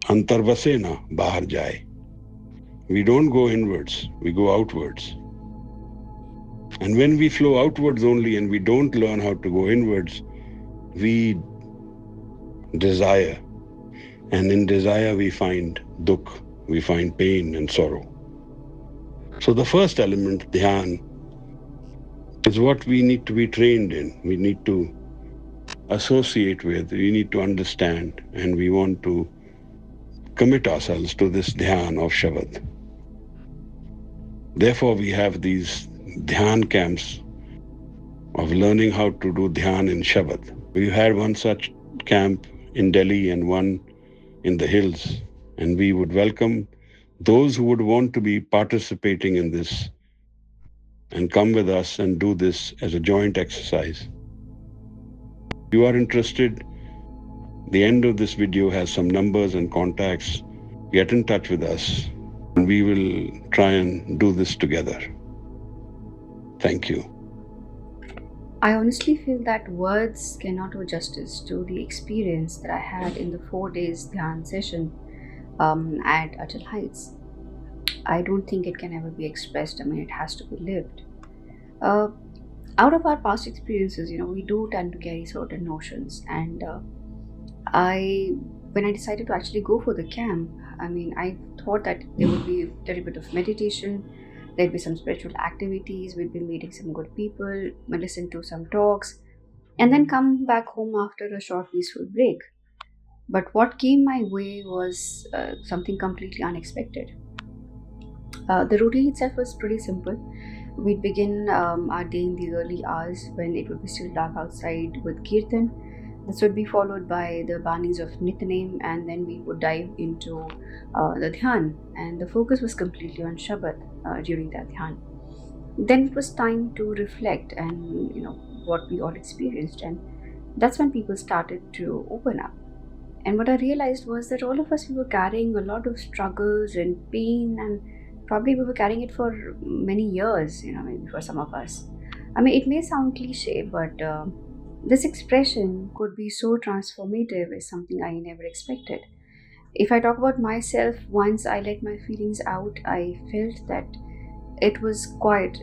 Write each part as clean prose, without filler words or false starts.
अंतर बसे ना बाहर जाए. We don't go inwards, we go outwards. And when we flow outwards only and we don't learn how to go inwards, we desire. And in desire we find dukh, we find pain and sorrow. So the first element, dhyan, is what we need to be trained in. We need to associate with, we need to understand, and we want to commit ourselves to this dhyan of Shabad. Therefore, we have these dhyan camps of learning how to do dhyan in Shabad. We had one such camp in Delhi and one in the hills, and we would welcome those who would want to be participating in this and come with us and do this as a joint exercise. If you are interested, the end of this video has some numbers and contacts. Get in touch with us and we will try and do this together. Thank you. I honestly feel that words cannot do justice to the experience that I had in the 4 days Dhyan session at Achal Heights. I don't think it can ever be expressed. I mean, it has to be lived. Uh, Out of our past experiences, we do tend to carry certain notions. And when I decided to actually go for the camp, I mean, I thought that there would be a little bit of meditation, there'd be some spiritual activities, we'd be meeting some good people, listen to some talks, and then come back home after a short peaceful break. But what came my way was something completely unexpected. The routine itself was pretty simple. We'd begin our day in the early hours when it would be still dark outside with Kirtan. This would be followed by the Banis of Nityanem, and then we would dive into the Dhyan. And the focus was completely on Shabad during that Dhyan. Then it was time to reflect and what we all experienced, and that's when people started to open up. And what I realized was that all of us, we were carrying a lot of struggles and pain, and probably we were carrying it for many years, maybe for some of us. I mean, it may sound cliche, but this expression could be so transformative is something I never expected. If I talk about myself, once I let my feelings out, I felt that it was quite,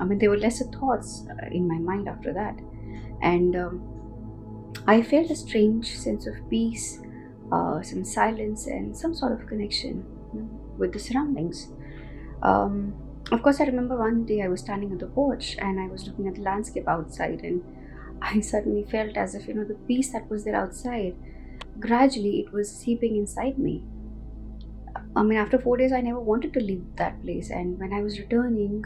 I mean, there were lesser thoughts in my mind after that. And I felt a strange sense of peace, some silence, and some sort of connection with the surroundings. Of course, I remember one day I was standing on the porch and I was looking at the landscape outside, and I suddenly felt as if, the peace that was there outside, gradually it was seeping inside me. I mean, after 4 days, I never wanted to leave that place, and when I was returning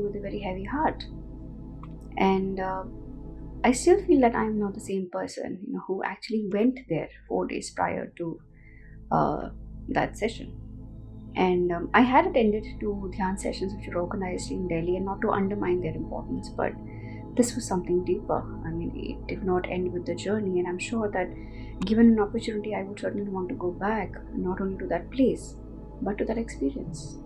with a very heavy heart. And I still feel that I'm not the same person, who actually went there 4 days prior to that session. And I had attended to Dhyan sessions which were organized in Delhi, and not to undermine their importance, but this was something deeper. I mean, it did not end with the journey, and I'm sure that given an opportunity, I would certainly want to go back, not only to that place, but to that experience.